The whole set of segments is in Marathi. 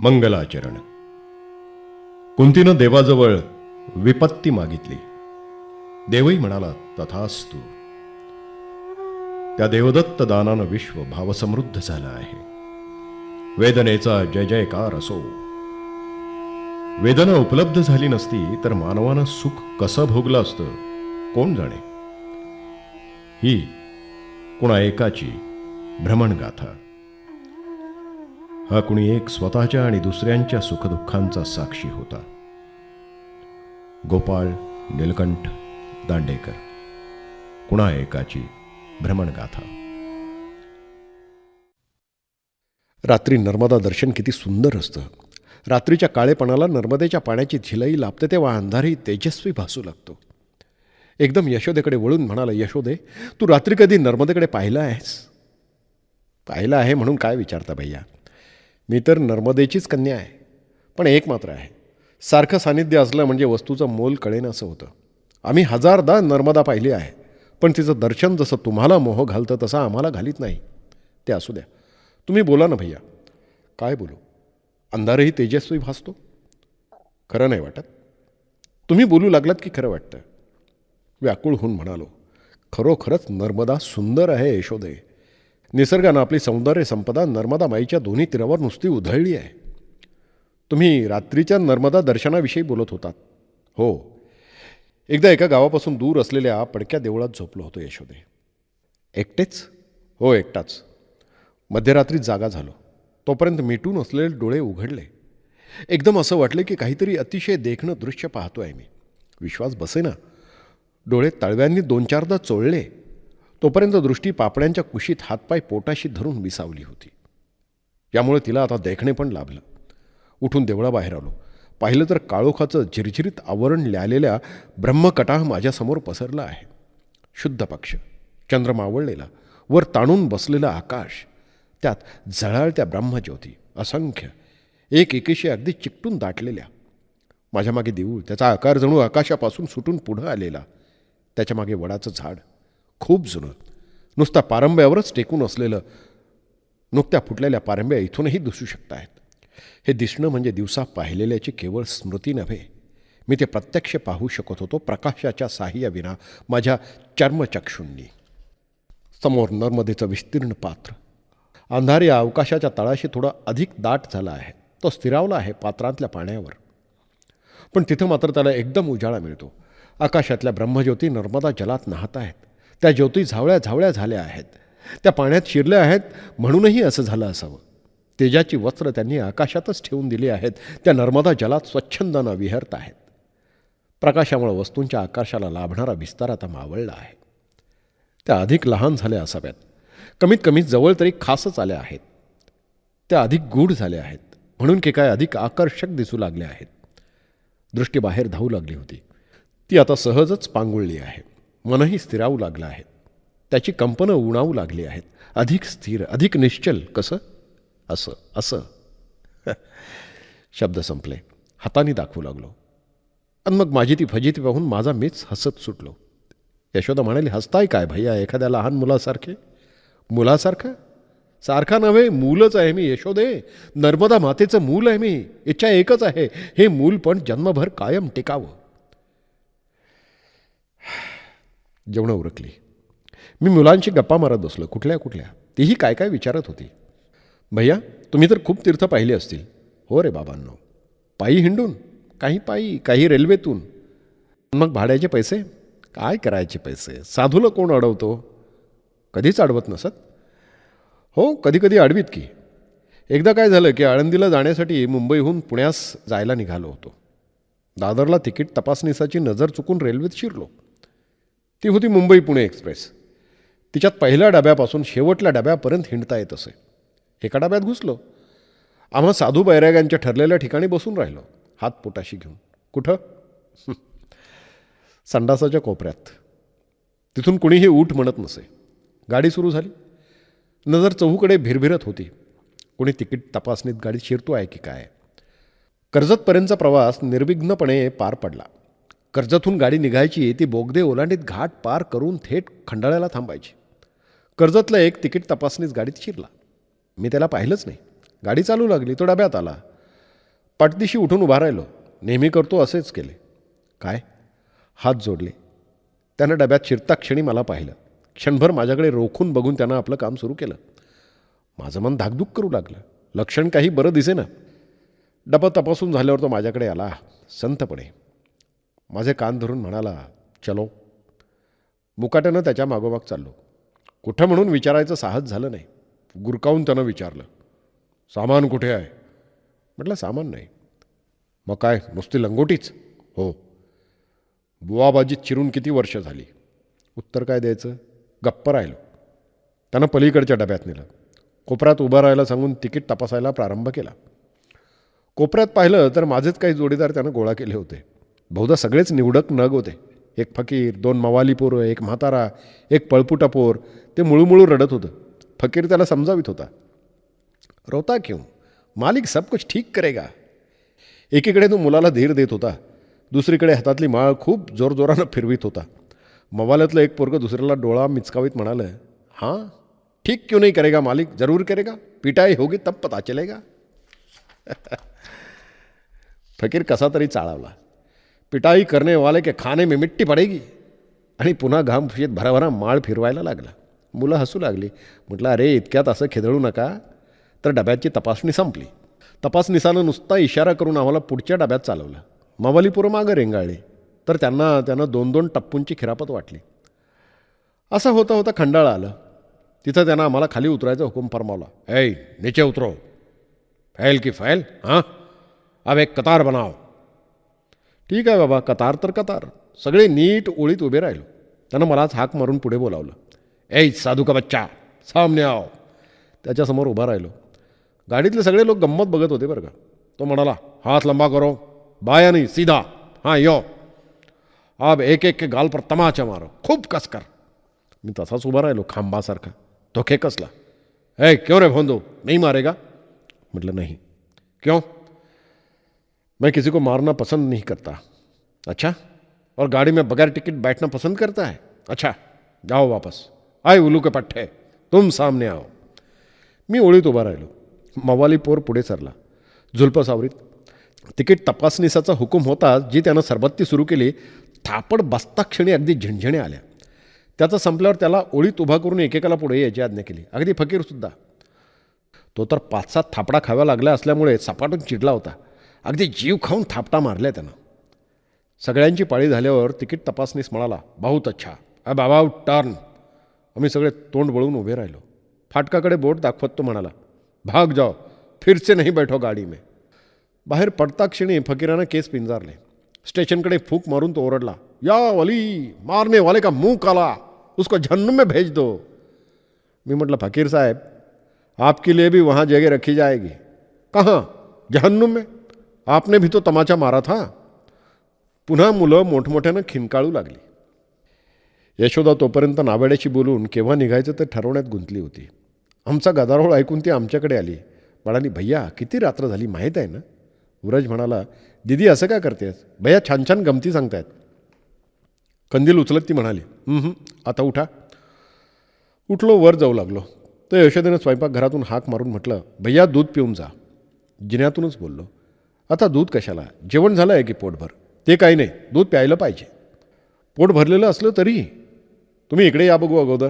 मंगलाचरण. कुंतीनं देवाजवळ विपत्ती मागितली. देवही म्हणाला तथास्तु. त्या देवदत्त दानानं विश्व भावसमृद्ध झालं आहे. वेदनेचा जय जयकार असो. वेदना उपलब्ध झाली नसती तर मानवानं सुख कसं भोगलं असतं कोण जाणे. ही कुणा एकाची भ्रमणगाथा. हा कुणी एक स्वतःच्या आणि दुसऱ्यांच्या सुखदुःखांचा साक्षी होता. गोपाळ नीलकंठ दांडेकर. कुणा एकाची भ्रमणगाथा. रात्री नर्मदा दर्शन किती सुंदर असतं. रात्रीच्या काळेपणाला नर्मदेच्या पाण्याची झिलई लाभते तेव्हा अंधारही तेजस्वी भासू लागतो. एकदम यशोदेकडे वळून म्हणाला, यशोदे, तू रात्री कधी नर्मदेकडे पाहिलं आहेस? पाहिलं आहे म्हणून काय विचारता भैया? मी तर नर्मदेचीच कन्या आहे. पण एक मात्र आहे, सारखं सानिध्य असलं म्हणजे वस्तूचं मोल कळेन असं होतं. आम्ही हजारदा नर्मदा पाहिली आहे, पण तिचं दर्शन जसं तुम्हाला मोह घालतं तसं आम्हाला घालीत नाही. ते असू द्या, तुम्ही बोला ना भैया. काय बोलू? अंधारही तेजस्वी भासतो. खरं नाही वाटत? तुम्ही बोलू लागलात की खरं वाटतं? व्याकुळ होऊन म्हणालो, खरोखरच नर्मदा सुंदर आहे यशोदे. निसर्गानं आपली सौंदर्य संपदा नर्मदा माईच्या दोन्ही तीरावर नुसती उधळली आहे. तुम्ही रात्रीच्या नर्मदा दर्शनाविषयी बोलत होतात. हो, एकदा एका गावापासून दूर असलेल्या पडक्या देवळात झोपलो होतो यशोदे. एकटेच? हो, एकटाच. मध्यरात्री जागा झालो. तोपर्यंत मिटून असलेले डोळे उघडले. एकदम असं वाटलं की काहीतरी अतिशय देखणं दृश्य पाहतो आहे मी. विश्वास बसेना. डोळे तळव्यांनी 2-4दा चोळले. तोपर्यंत दृष्टी पापड्यांच्या कुशीत हातपाय पोटाशी धरून विसावली होती. यामुळे तिला आता देखणे पण लाभलं. उठून देवळाबाहेर आलो. पाहिलं तर काळोखाचं झिरझिरीत आवरण ल्यालेल्या ब्रह्मकटाह माझ्यासमोर पसरला आहे. शुद्ध पक्ष, चंद्र मावळलेला, वर ताणून बसलेलं आकाश, त्यात झळाळत्या ब्रह्मज्योती असंख्य, एक एकीशी अगदी चिकटून दाटलेल्या. माझ्या मागे देऊळ, त्याचा आकार जणू आकाशापासून सुटून पुढं आलेला. त्याच्या मागे वडाचं झाड, खूप जुनं, नुसता पारंब्यावरच टेकून असलेलं. नुकत्या फुटलेल्या पारंब्या इथूनही दिसू शकत आहेत. हे दिसणं म्हणजे दिवसा पाहिलेल्याची केवळ स्मृती नव्हे, मी ते प्रत्यक्ष पाहू शकत होतो प्रकाशाच्या साह्याविना माझ्या चर्मचक्षुंनी. समोर नर्मदेचं विस्तीर्ण पात्र. अंधार या अवकाशाच्या तळाशी थोडा अधिक दाट झाला आहे. तो स्थिरावला आहे पात्रातल्या पाण्यावर. पण तिथं मात्र त्याला एकदम उजाळा मिळतो. आकाशातल्या ब्रह्मज्योती नर्मदा जलात नाहत आहेत. त्या ज्योती झावळ्या झावळ्या झाल्या आहेत. त्या पाण्यात शिरल्या आहेत म्हणूनही असं झालं असावं. तेजाची वस्त्र त्यांनी आकाशातच ठेवून दिली आहेत. त्या नर्मदा जलात स्वच्छंदानं विहरत आहेत. प्रकाशामुळे वस्तूंच्या आकाशाला लाभणारा विस्तार आता मावळला आहे. त्या अधिक लहान झाल्या असाव्यात. कमीत कमी जवळ तरी खासच आल्या आहेत. त्या अधिक गूढ झाल्या आहेत म्हणून की काय अधिक आकर्षक दिसू लागल्या आहेत. दृष्टी बाहेर धावू लागली होती. ती आता सहजच पांगुळली आहे. मनही स्थिरावू लागलं आहे. त्याची कंपनं उणावू लागली आहेत. अधिक स्थिर, अधिक निश्चल. कसं? असं असं. शब्द संपले. हाताने दाखवू लागलो. आणि मग माझी ती फजिती पाहून माझा मीच हसत सुटलो. यशोदा म्हणाली, हसताय काय भैया एखाद्या लहान मुलासारखे? मुलासारखं? सारखा नव्हे, मूलच आहे मी यशोदे. नर्मदा मातेचं मूल आहे मी. इच्छा एकच आहे, हे मूल पण जन्मभर कायम टिकावं. जेवणं उरकली. मी मुलांशी गप्पा मारत बसलो. कुठल्या कुठल्या, तीही काय काय विचारत होती. भैया, तुम्ही तर खूप तीर्थ पाहिले असतील. हो रे बाबांनो. पायी हिंडून? काही पायी, काही रेल्वेतून. मग भाड्याचे पैसे? काय करायचे पैसे? साधूला कोण अडवतो? कधीच अडवत नसत. हो, कधी कधी अडवीत की. एकदा काय झालं की आळंदीला जाण्यासाठी मुंबईहून पुण्यास जायला निघालो होतो. दादरला तिकीट तपासणीसाठी नजर चुकून रेल्वेत शिरलो. ती होती मुंबई पुणे एक्सप्रेस. तिच्यात पहिल्या डब्यापासून शेवटल्या डब्यापर्यंत हिंडता येत असे. एका डब्यात घुसलो. आम्हा साधू बैराग्यांच्या ठरलेल्या ठिकाणी बसून राहिलो, हात पोटाशी घेऊन. कुठं? संडासाच्या कोपऱ्यात. तिथून कुणीही उठ म्हणत नसे. गाडी सुरू झाली. नजर चहूकडे भिरभिरत होती. कोणी तिकीट तपासणीत गाडीत शिरतो आहे की काय. कर्जतपर्यंतचा प्रवास निर्विघ्नपणे पार पडला. कर्जतहून गाडी निघायची, ती बोगदे ओलांडीत घाट पार करून थेट खंडाळ्याला थांबायची. कर्जतला एक तिकीट तपासणीच गाडीत शिरला. मी त्याला पाहिलंच नाही. गाडी चालू लागली. तो डब्यात आला. पाठदिशी उठून उभा राहिलो. नेहमी करतो असेच केले. काय? हात जोडले. त्यानं डब्यात शिरता क्षणी मला पाहिलं. क्षणभर माझ्याकडे रोखून बघून त्यानं आपलं काम सुरू केलं. माझं मन धाकधूक करू लागलं. लक्षण काही बरं दिसेना. डबा तपासून झाल्यावर तो माझ्याकडे आला संतपणे. माझे कान धरून म्हणाला, चलो. मुकाट्यानं त्याच्या मागोमाग चाललो. कुठं म्हणून विचारायचं साहस झालं नाही. गुरकावून त्यानं विचारलं, सामान कुठे आहे? म्हटलं, सामान नाही. मग काय, नुसती लंगोटीच? हो. बुवाबाजीत चिरून किती वर्ष झाली? उत्तर काय द्यायचं? गप्प राहिलो. त्यानं पलीकडच्या डब्यात नेलं. कोपऱ्यात उभं राहायला सांगून तिकीट तपासायला प्रारंभ केला. कोपऱ्यात पाहिलं तर माझेच काही जोडीदार त्यानं गोळा केले होते. बहुधा सगळेच निवडक नग होते. एक फकीर, 2 मवाली पोरं, एक म्हातारा, एक पळपुटा पोर. ते मुळूमुळू रडत होतं. फकीर त्याला समजावित होता, रोता क्यों, मालिक सब कुछ ठीक करेगा. एकीकडे तो मुलाला धीर देत होता, दुसरीकडे हातातली माळ खूप जोरजोरानं फिरवीत होता. मवाल्यातलं एक पोरगं दुसऱ्याला डोळा मिचकावीत म्हणालं, हां ठीक क्यों नहीं करेगा मालिक, जरूर करेगा, पिटाई होगी तब पता चलेगा. फकीर कसा तरी चाळावला. पिटाई करने वाले के खाने में मिट्टी पडेगी. आणि पुन्हा घाम फुशीत भराभरा माळ फिरवायला लागला. मुलं हसू लागली. म्हटलं, अरे इतक्यात असं खिदळू नका. तर डब्याची तपासणी संपली. तपासनिसानं नुसता इशारा करून आम्हाला पुढच्या डब्यात चालवलं. मावाली पोरं मागं रेंगाळली. तर त्यांना 2-2 टप्पूंची खिरापत वाटली. असं होता होता खंडाळा आलं. तिथं त्यानं आम्हाला खाली उतरायचा हुकूम फरमावला. ऐ नीचे उतरो, फैल की फैल, हां अब एक कतार बनाव. ठीक आहे बाबा, कतार तर कतार. सगळे नीट ओळीत उभे राहिलो. त्यानं मलाच हाक मारून पुढे बोलावलं. ऐ साधू का बच्चा, सामने आओ. त्याच्यासमोर उभा राहिलो. गाडीतले सगळे लोक गंमत बघत होते बरं का. तो म्हणाला, हात लंबा करो, बाया नहीं सीधा, हां यो. अब एक एक के गाल पर तमाचा मारो, खूप कसकर. मी तसाच उभा राहिलो खांबासारखा. तो खे कसला. ऐ क्यों रे भोंदो, नहीं मारेगा? म्हटलं, नहीं. क्यों? मैं किसी को मारना पसंद नहीं करता. अच्छा, और गाड़ी में बगैर टिकट बैठना पसंद करता है? अच्छा, जाओ वापस. आए उल्लू के पट्टे, तुम सामने आओ. मी ओळीत उभा राहिलो. मवाली पोर पुढे सरला. झुलपं सावरीत. तिकीट तपासणीसाचा हुकूम होता, जी त्यानं सरबत्ती सुरू केली. थापड बसता क्षणी अगदी झणझणे आल्या. त्याचं संपल्यावर त्याला ओळीत उभा करून एकेकाला पुढे यायची आज्ञा केली. अगदी फकीरसुद्धा. तो तर 5-7 थापडा खाव्या लागल्या असल्यामुळे सपाटून चिडला होता. अगदी जीव खाऊन थापटा मारल्या त्यानं. सगळ्यांची पाळी झाल्यावर तिकीट तपासणीस म्हणाला, बहुत अच्छा, अब अबाउट टर्न. आम्ही सगळे तोंड वळून उभे राहिलो. फाटकाकडे बोट दाखवत तो म्हणाला, भाग जाओ, फिर से नहीं बैठो गाडी में. बाहेर पडता क्षणी फकीरानं केस पिंजारले. स्टेशनकडे फूक मारून तो ओरडला, या वली, मारने वाले का मुंह काला, उसको जहन्नुम में भेज दो. मी म्हटलं, फकीर साहेब, आपके लिए भी वहाँ जगह रखी जाएगी. कहाँ? जहन्नुम में. आपने भी तो तमाचा मारा था. पुन्हा मुलं मोठमोठ्यानं खिनकाळू लागली. यशोदा तोपर्यंत नावेड्याशी बोलून केव्हा निघायचं ते ठरवण्यात गुंतली होती. आमचा गदारोळ ऐकून ती आमच्याकडे आली. म्हणाली, भैया किती रात्र झाली माहीत आहे ना? उरज म्हणाला, दीदी असं काय करतेस? भैया छान छान गमती सांगतायत. कंदील उचलत ती म्हणाली, आता उठा. उठलो, वर जाऊ लागलो. तर यशोदेनं स्वयंपाकघरातून हाक मारून म्हटलं, भैया दूध पिऊन जा. जिन्यातूनच बोललो, आता दूध कशाला? जेवण झालं आहे की पोटभर? ते काही नाही, दूध प्यायला पाहिजे. पोट भरलेलं असलं तरी. तुम्ही इकडे या बघू अगोदर.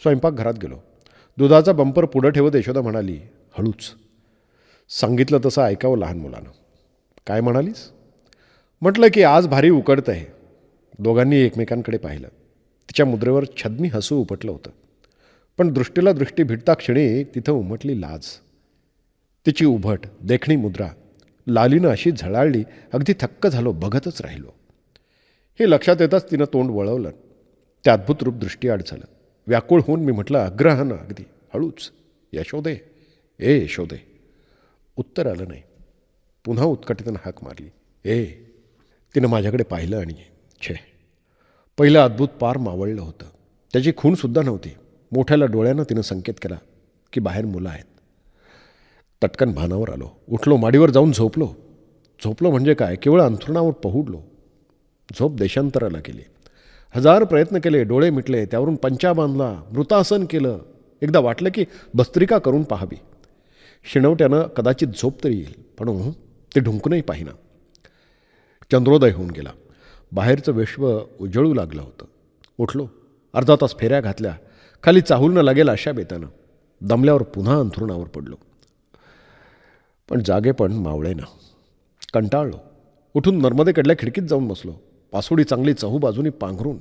स्वयंपाकघरात गेलो. दुधाचा बंपर पुढं ठेवत यशोदा म्हणाली, हळूच. सांगितलं तसं ऐकावं लहान मुलानं. काय म्हणालीस? म्हटलं की आज भारी उकडतं आहे. दोघांनी एकमेकांकडे पाहिलं. तिच्या मुद्रेवर छद्मी हसू उपटलं होतं. पण दृष्टीला दृष्टी भिडता क्षणी तिथं उमटली लाज. तिची उभट देखणी मुद्रा लालीनं अशी झळाळली, अगदी थक्क झालो, बघतच राहिलो. हे लक्षात येताच तिनं तोंड वळवलं. ते अद्भुत रूप दृष्टीआड झालं. व्याकुळ होऊन मी म्हटलं आग्रहानं, अगदी हळूच, यशोदे, ए यशोदे. उत्तर आलं नाही. पुन्हा उत्कटतेनं हाक मारली, ए. तिनं माझ्याकडे पाहिलं आणि छे, पहिलं अद्भुत पार मावळलं होतं. त्याची खूणसुद्धा नव्हती. मोठ्याला डोळ्यानं तिनं संकेत केला की बाहेर मुलं आहेत. तटकन भानावर आलो. उठलो, माडीवर जाऊन झोपलो. झोपलो म्हणजे काय, केवळ अंथरुणावर पहुडलो. झोप देशांतराला गेली. 1000 प्रयत्न केले, डोळे मिटले, त्यावरून पंचा बांधला, मृतासन केलं. एकदा वाटलं की भस्त्रिका करून पाहावी. शिणवट्यानं कदाचित झोप तरी येईल, पण ते ढुंकूनही पाहिना. चंद्रोदय होऊन गेला. बाहेरचं विश्व उजळू लागलं होतं. उठलो. अर्धा तास फेऱ्या घातल्या. खाली चाहूल न लागेल अशा बेतानं दमल्यावर पुन्हा अंथरुणावर पडलो. पण जागेपण मावळेना. कंटाळलो. उठून नर्मदेकडल्या खिडकीत जाऊन बसलो. पासोडी चांगली चहूबाजूनी पांघरून.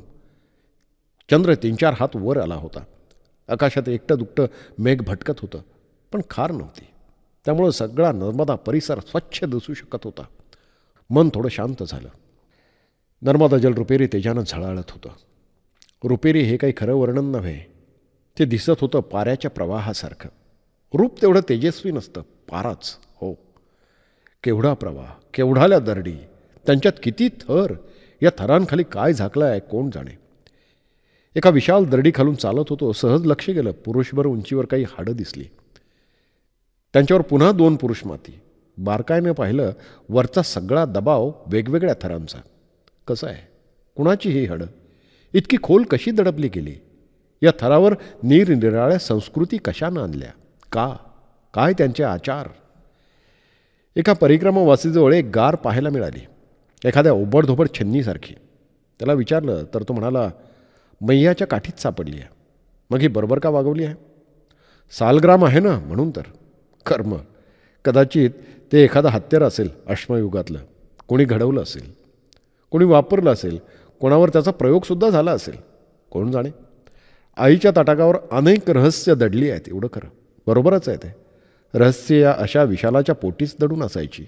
चंद्र 3-4 हात वर आला होता. आकाशात एकटं दुकटं मेघ भटकत होतं, पण खार नव्हती. त्यामुळं सगळा नर्मदा परिसर स्वच्छ दिसू शकत होता. मन थोडं शांत झालं. नर्मदा जल रुपेरी तेजानं झळाळत होतं. रुपेरी हे काही खरं वर्णन नव्हे. ते दिसत होतं पाऱ्याच्या प्रवाहासारखं. रूप तेवढं तेजस्वी नसतं, पाराच हो. केवढा प्रवाह, केवढाल्या दरडी, त्यांच्यात किती थर, या थरांखाली काय झाकलं आहे कोण जाणे. एका विशाल दरडी खालून चालत होतो. सहज लक्ष गेलं. पुरुषभर उंचीवर काही हाडं दिसली. त्यांच्यावर पुन्हा 2 पुरुष माती. बारकाईनं पाहिलं वरचा सगळा दबाव वेगवेगळ्या थरांचा. कसं आहे, कुणाची ही हाडं इतकी खोल कशी दडपली गेली? या थरावर निरनिराळ्या संस्कृती कशा नांदल्या? काय त्यांचे आचार? एका परिक्रमावासीजवळ एक गार पाहायला मिळाली, एखाद्या ओबडधोबड छन्नीसारखी. त्याला विचारलं तर तो म्हणाला, मैयाच्या काठीत सापडली आहे. मग ही बरोबर का वागवली आहे? सालग्राम आहे ना म्हणून तर. कर्म. कदाचित ते एखादं हत्यार असेल अश्मयुगातलं. कोणी घडवलं असेल, कोणी वापरलं असेल, कोणावर त्याचा प्रयोगसुद्धा झाला असेल, कोण जाणे. आईच्या ताटाकावर अनेक रहस्य दडली आहेत, एवढं खरं. बरोबरच आहे ते. रहस्य या अशा विशालाच्या पोटीच दडून असायची.